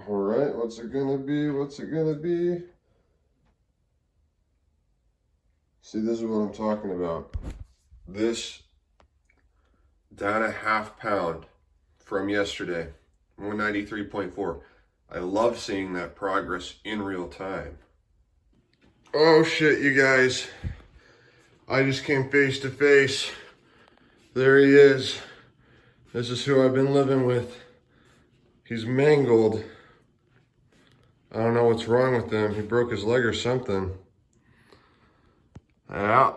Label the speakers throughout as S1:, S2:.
S1: All right, what's it gonna be? What's it gonna be? See, this is what I'm talking about. This down a half pound from yesterday, 193.4. I love seeing that progress in real time. Oh shit, you guys. I just came face to face. There he is. This is who I've been living with. He's mangled. I don't know what's wrong with him. He broke his leg or something. Yeah,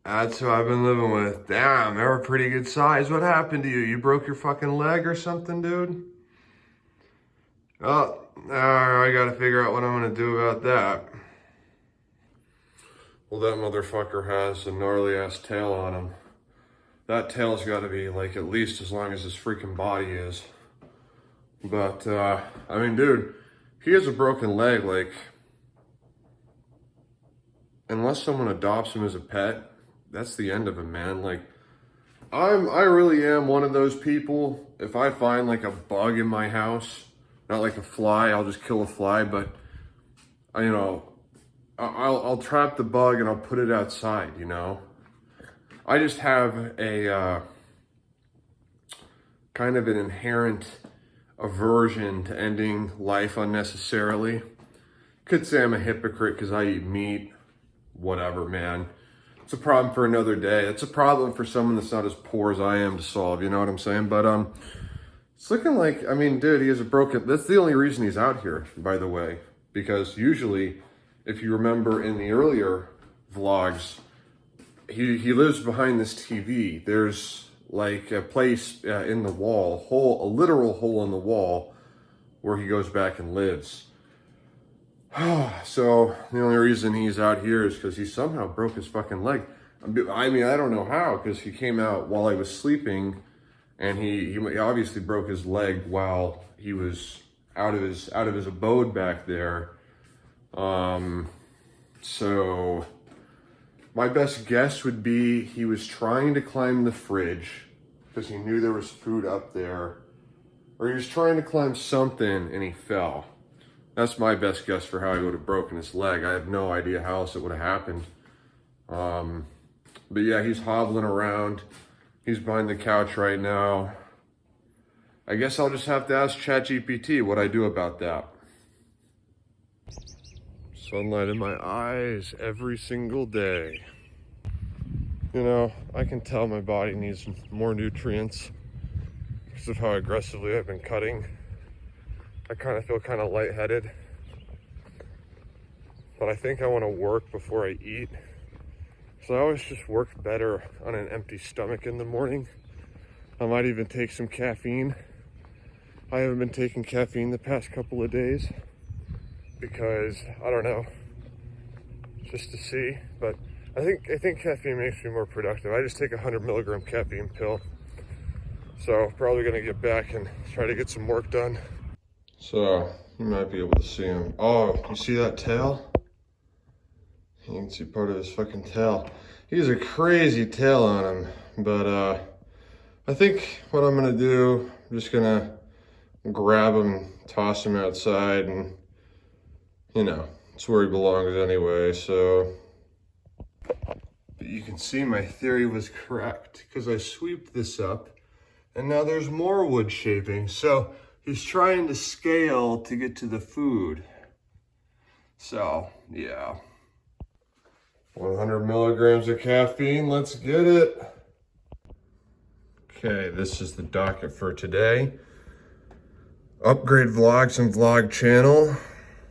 S1: that's who I've been living with. Damn, they're a pretty good size. What happened to you? You broke your fucking leg or something, dude? Oh, I gotta figure out what I'm gonna do about that. Well, that motherfucker has a gnarly ass tail on him. That tail's gotta be like at least as long as his freaking body is. But, I mean, dude, he has a broken leg, like, unless someone adopts him as a pet, that's the end of him, man. Like, I really am one of those people. If I find like a bug in my house, not like a fly, I'll just kill a fly, but I'll trap the bug and I'll put it outside, you know? I just have a kind of an inherent aversion to ending life unnecessarily. Could say I'm a hypocrite because I eat meat. Whatever, man. It's a problem for another day. It's a problem for someone that's not as poor as I am to solve, you know what I'm saying? But it's looking like, I mean, dude, he has a broken, that's the only reason he's out here, by the way. Because usually, if you remember in the earlier vlogs, he lives behind this TV. There's like a place in the wall, a literal hole in the wall where he goes back and lives. So the only reason he's out here is because he somehow broke his fucking leg. I mean, I don't know how, because he came out while I was sleeping, and he obviously broke his leg while he was out of his abode back there. So my best guess would be he was trying to climb the fridge because he knew there was food up there, or he was trying to climb something and he fell. That's my best guess for how he would have broken his leg. I have no idea how else it would have happened. But yeah, he's hobbling around. He's behind the couch right now. I guess I'll just have to ask ChatGPT what I do about that. Sunlight in my eyes every single day. You know, I can tell my body needs more nutrients because of how aggressively I've been cutting. I kind of feel kind of lightheaded, but I think I want to work before I eat. So I always just work better on an empty stomach in the morning. I might even take some caffeine. I haven't been taking caffeine the past couple of days because, I don't know, just to see. But I think caffeine makes me more productive. I just take a 100 milligram caffeine pill. So probably gonna get back and try to get some work done. So you might be able to see him. Oh, you see that tail? You can see part of his fucking tail. He has a crazy tail on him, but I think what I'm gonna do, I'm just gonna grab him, toss him outside, and you know, it's where he belongs anyway, so. But you can see my theory was correct because I sweeped this up and now there's more wood shavings. So he's trying to scale to get to the food. So, yeah. 100 milligrams of caffeine, let's get it. Okay, this is the docket for today. Upgrade vlogs and vlog channel,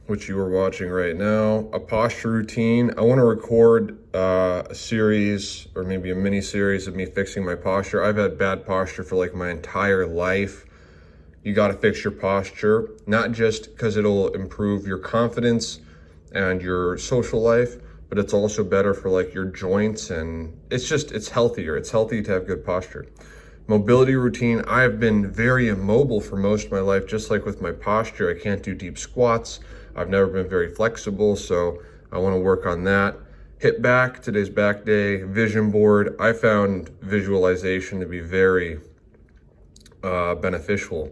S1: which you are watching right now. A posture routine. I want to record a series or maybe a mini series of me fixing my posture. I've had bad posture for like my entire life. You got to fix your posture, not just because it'll improve your confidence and your social life, but it's also better for like your joints, and it's healthier. It's healthy to have good posture. Mobility routine. I've been very immobile for most of my life, just like with my posture. I can't do deep squats. I've never been very flexible, so I want to work on that. Hit back, today's back day. Vision board. I found visualization to be very beneficial.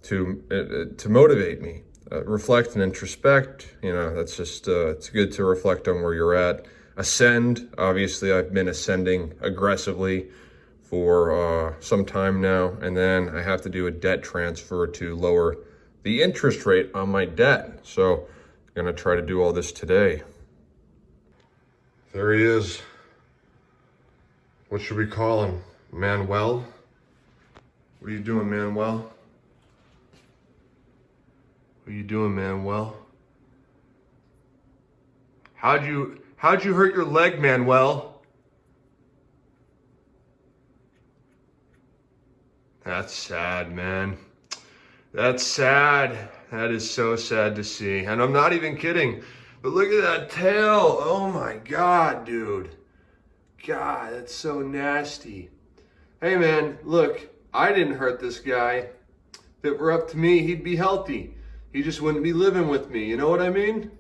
S1: to motivate me. Reflect and introspect, that's just, it's good to reflect on where you're at. Ascend, obviously I've been ascending aggressively for some time now, and then I have to do a debt transfer to lower the interest rate on my debt. So I'm gonna try to do all this today. There he is. What should we call him? Manuel? What are you doing, Manuel? What are you doing, Manuel? How'd you hurt your leg, Manuel? That's sad, man. That's sad. That is so sad to see. And I'm not even kidding. But look at that tail. Oh my God, dude. God, that's so nasty. Hey man, look, I didn't hurt this guy. If it were up to me, he'd be healthy. He just wouldn't be living with me. You know what I mean?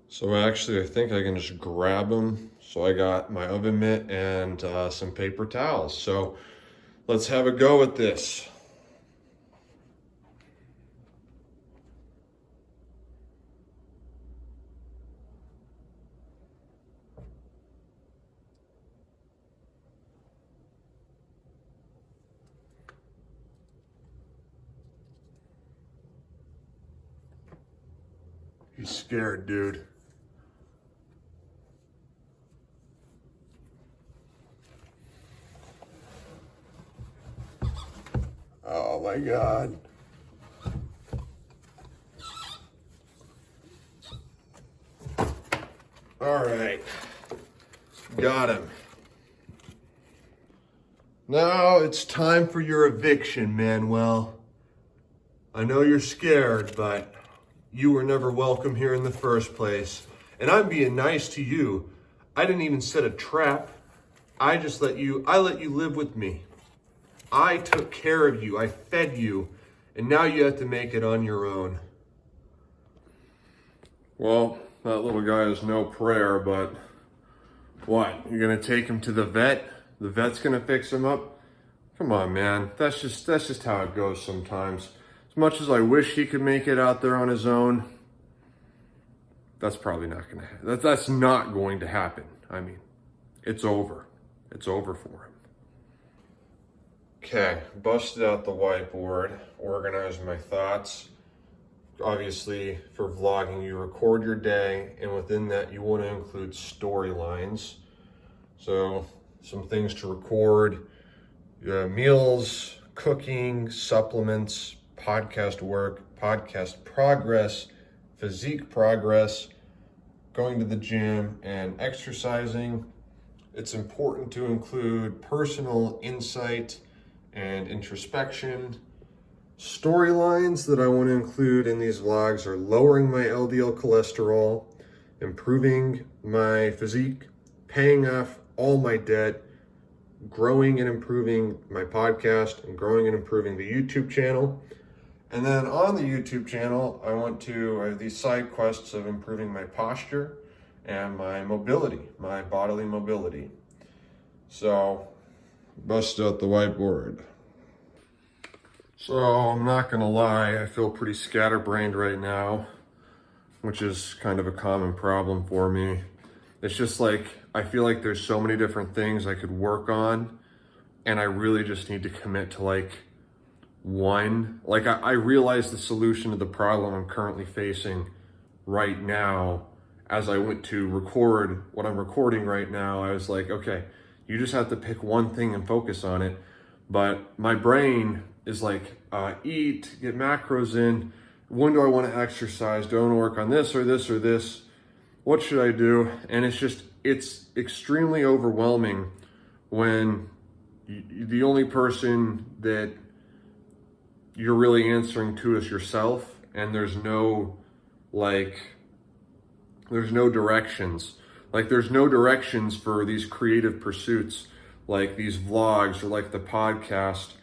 S1: So actually, I think I can just grab him. So I got my oven mitt and some paper towels. So let's have a go at this. He's scared, dude. Oh my God. All right, got him. Now it's time for your eviction, Manuel. I know you're scared, but you were never welcome here in the first place. And I'm being nice to you. I didn't even set a trap. I let you live with me. I took care of you, I fed you, and now you have to make it on your own. Well, that little guy is no prayer, but what? You're gonna take him to the vet? The vet's gonna fix him up? Come on, man. That's just how it goes sometimes. As much as I wish he could make it out there on his own, that's probably not gonna happen. That's not going to happen. I mean, it's over. It's over for him. Okay, busted out the whiteboard, organized my thoughts. Obviously, for vlogging, you record your day, and within that, you want to include storylines. So, some things to record, meals, cooking, supplements, podcast work, podcast progress, physique progress, going to the gym, and exercising. It's important to include personal insight and introspection. Storylines that I want to include in these vlogs are lowering my LDL cholesterol, improving my physique, paying off all my debt, growing and improving my podcast, and growing and improving the YouTube channel. And then on the YouTube channel, I have these side quests of improving my posture and my mobility, my bodily mobility. So, bust out the whiteboard. So, I'm not gonna lie, I feel pretty scatterbrained right now, which is kind of a common problem for me. It's just like, I feel like there's so many different things I could work on, and I really just need to commit to like one. Like I realized the solution to the problem I'm currently facing right now. As I went to record what I'm recording right now, I was like, okay, you just have to pick one thing and focus on it. But my brain is like, eat, get macros in. When do I want to exercise? Do I want to work on this or this or this? What should I do? And it's extremely overwhelming when the only person that you're really answering to is yourself, and there's no directions. Like there's no directions for these creative pursuits, like these vlogs or like the podcast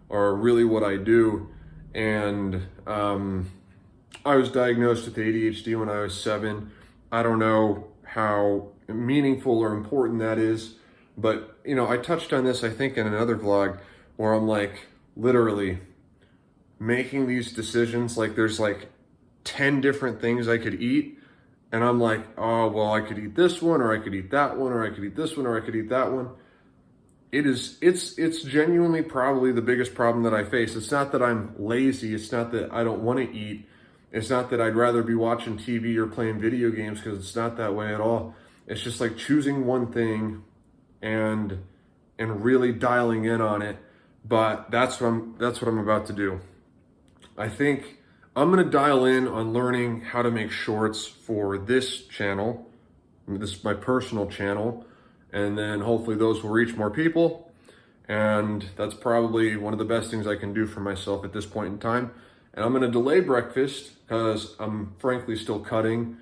S1: are really what I do. And I was diagnosed with ADHD when I was 7. I don't know how meaningful or important that is, but I touched on this, I think, in another vlog where I'm like, literally, making these decisions. Like there's like 10 different things I could eat. And I'm like, oh, well, I could eat this one, or I could eat that one, or I could eat this one, or I could eat that one. It's genuinely probably the biggest problem that I face. It's not that I'm lazy. It's not that I don't want to eat. It's not that I'd rather be watching TV or playing video games, because it's not that way at all. It's just like choosing one thing and really dialing in on it. But that's what I'm about to do. I think I'm gonna dial in on learning how to make shorts for this channel. This is my personal channel, and then hopefully those will reach more people. And that's probably one of the best things I can do for myself at this point in time. And I'm gonna delay breakfast because I'm frankly still cutting,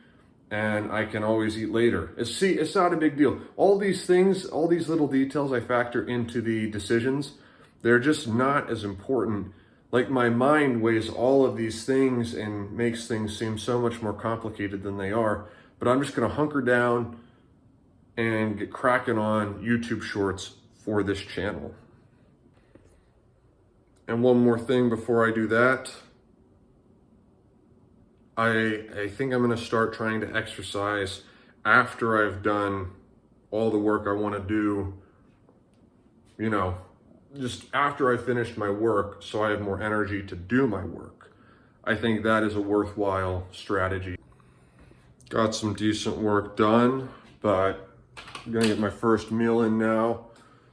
S1: and I can always eat later. It's not a big deal. All these things, all these little details I factor into the decisions. They're just not as important. Like my mind weighs all of these things and makes things seem so much more complicated than they are. But I'm just gonna hunker down and get cracking on YouTube shorts for this channel. And one more thing before I do that. I think I'm gonna start trying to exercise after I've done all the work I wanna do, you know, just after I finished my work, so I have more energy to do my work. I think that is a worthwhile strategy. Got some decent work done, but I'm gonna get my first meal in now.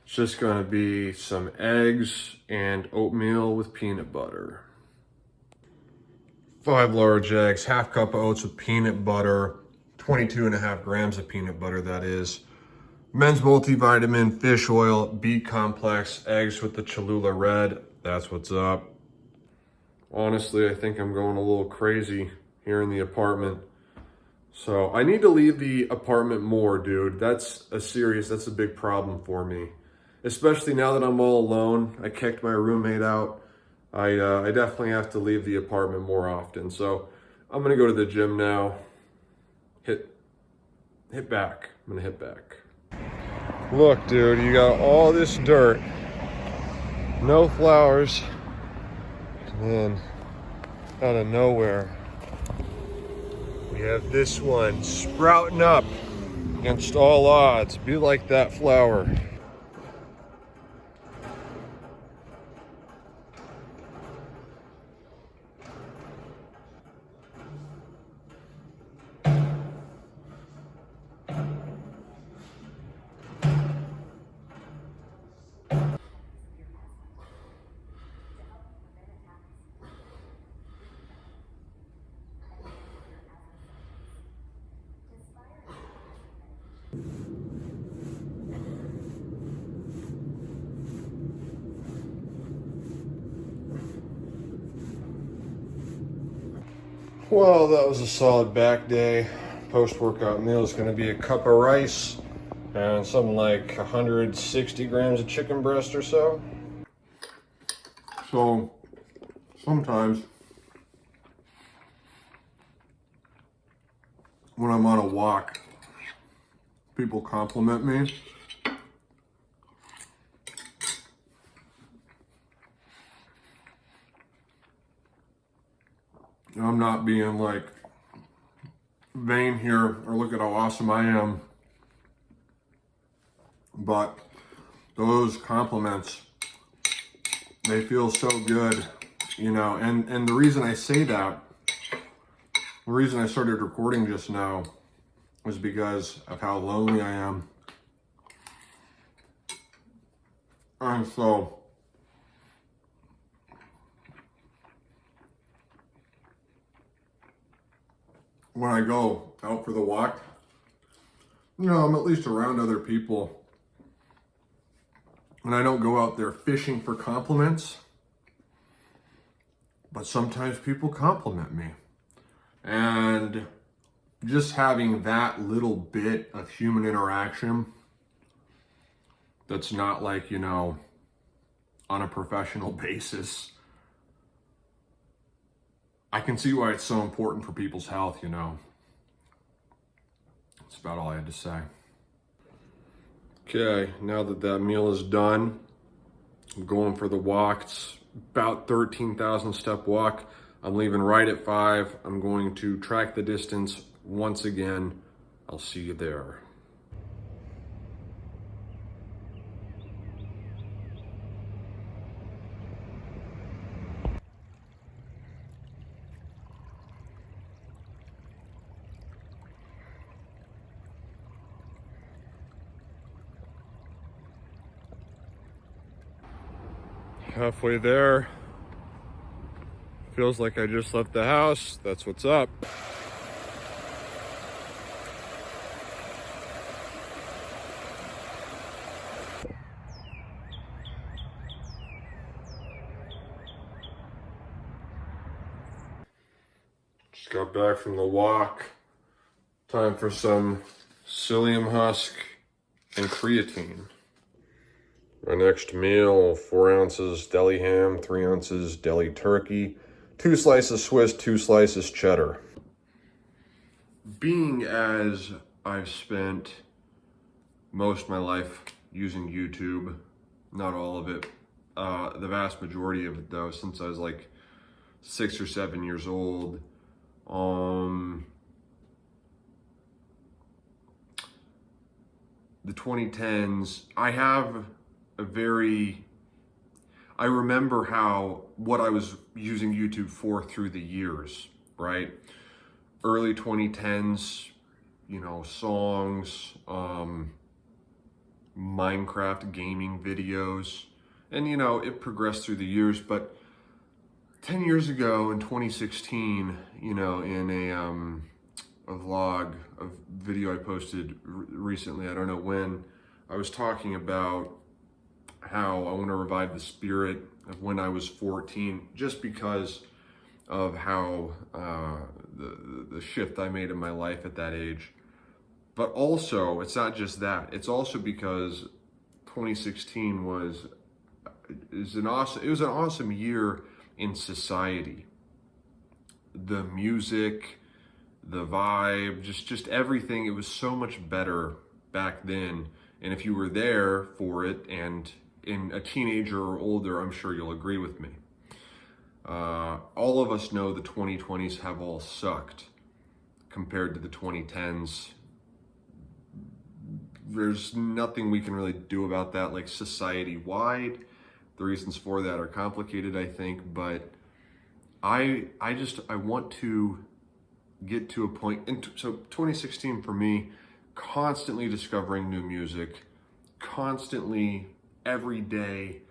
S1: It's just gonna be some eggs and oatmeal with peanut butter. 5 large eggs, half cup of oats with peanut butter, 22.5 grams of peanut butter, that is. Men's multivitamin, fish oil, B complex, eggs with the Cholula red. That's what's up. Honestly, I think I'm going a little crazy here in the apartment. So I need to leave the apartment more, dude. That's a big problem for me. Especially now that I'm all alone. I kicked my roommate out. I definitely have to leave the apartment more often. So I'm gonna go to the gym now. Hit back. I'm gonna hit back. Look, dude, you got all this dirt, no flowers, and then out of nowhere, we have this one sprouting up against all odds. Be like that flower. Well, that was a solid back day. Post-workout meal is going to be a cup of rice and something like 160 grams of chicken breast or so. So sometimes when I'm on a walk, people compliment me. I'm not being like vain here or look at how awesome I am, but those compliments, they feel so good, you know. And the reason I say that, the reason I started recording just now was because of how lonely I am. And so when I go out for the walk, you know, I'm at least around other people. And I don't go out there fishing for compliments, but sometimes people compliment me. And just having that little bit of human interaction that's not like, you know, on a professional basis, I can see why it's so important for people's health, you know. That's about all I had to say. Okay, now that that meal is done, I'm going for the walk. It's about 13,000 step walk. I'm leaving right at 5. I'm going to track the distance once again. I'll see you there. Halfway there. Feels like I just left the house. That's what's up. Just got back from the walk. Time for some psyllium husk and creatine. My next meal, 4 ounces deli ham, 3 ounces deli turkey, 2 slices Swiss, 2 slices cheddar. Being as I've spent most of my life using YouTube, not all of it, the vast majority of it though, since I was like 6 or 7 years old, the 2010s, I remember what I was using YouTube for through the years, right? Early 2010s, songs, Minecraft gaming videos, and it progressed through the years, but 10 years ago in 2016, in a vlog, a video I posted recently, I don't know when, I was talking about how I want to revive the spirit of when I was 14, just because of how the shift I made in my life at that age. But also, it's not just that. It's also because 2016 was an awesome year in society. The music, the vibe, just everything. It was so much better back then. And if you were there for it, and in a teenager or older, I'm sure you'll agree with me. All of us know the 2020s have all sucked compared to the 2010s. There's nothing we can really do about that, like society-wide. The reasons for that are complicated, I think, but I want to get to a point, and so 2016 for me, constantly discovering new music, constantly every day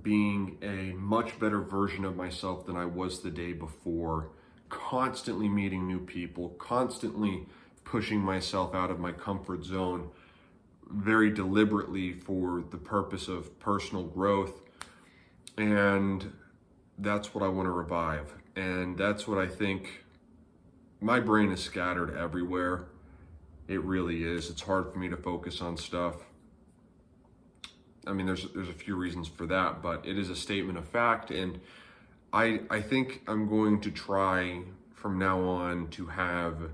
S1: being a much better version of myself than I was the day before, constantly meeting new people, constantly pushing myself out of my comfort zone, very deliberately for the purpose of personal growth. And that's what I want to revive. And that's what I think. My brain is scattered everywhere. It really is. It's hard for me to focus on stuff. I mean, there's a few reasons for that, but it is a statement of fact. And I think I'm going to try from now on to have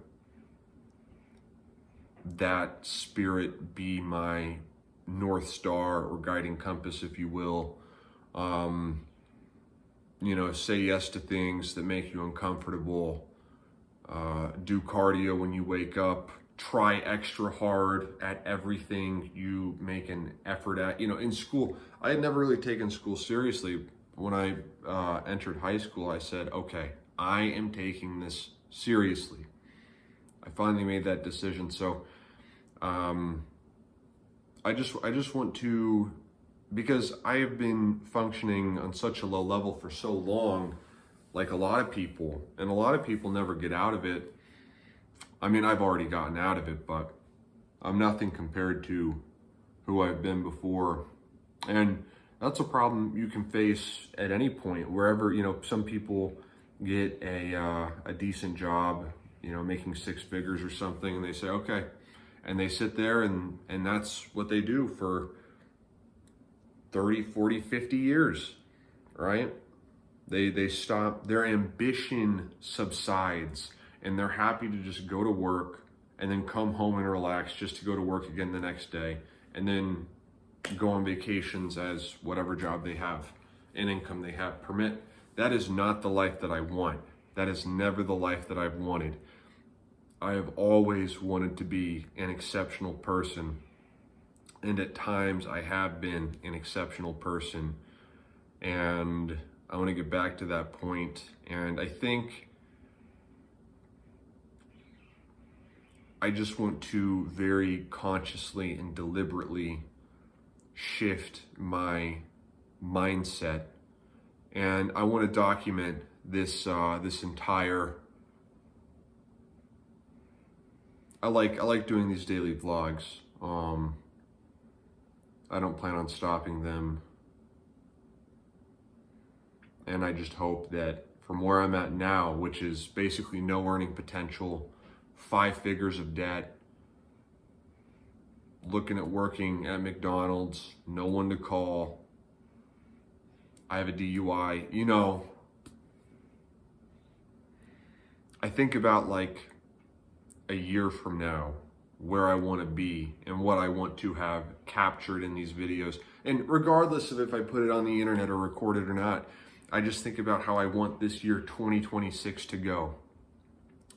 S1: that spirit be my North Star or guiding compass, if you will. Say yes to things that make you uncomfortable. Do cardio when you wake up. Try extra hard at everything you make an effort at. In school, I had never really taken school seriously. When I entered high school, I said, okay, I am taking this seriously. I finally made that decision. So I just want to, because I have been functioning on such a low level for so long, like a lot of people, and a lot of people never get out of it. I mean, I've already gotten out of it, but I'm nothing compared to who I've been before. And that's a problem you can face at any point, wherever, some people get a decent job, making 6 figures or something, and they say, okay, and they sit there and that's what they do for 30, 40, 50 years, right? They stop, their ambition subsides, and they're happy to just go to work and then come home and relax, just to go to work again the next day, and then go on vacations as whatever job they have. an income they have permit. That is not the life that I want. That is never the life that I've wanted. I have always wanted to be an exceptional person. And at times I have been an exceptional person. And I want to get back to that point. And I think I just want to very consciously and deliberately shift my mindset. And I want to document this entire. I like doing these daily vlogs. I don't plan on stopping them. And I just hope that from where I'm at now, which is basically no earning potential, 5 figures of debt, looking at working at McDonald's, no one to call, I have a DUI, you know, I think about like a year from now, where I want to be and what I want to have captured in these videos. And regardless of if I put it on the internet or record it or not, I just think about how I want this year 2026 to go.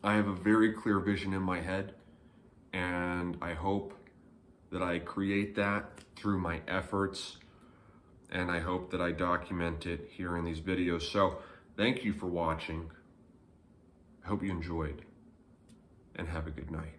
S1: I have a very clear vision in my head, and I hope that I create that through my efforts, and I hope that I document it here in these videos. So thank you for watching. I hope you enjoyed, and have a good night.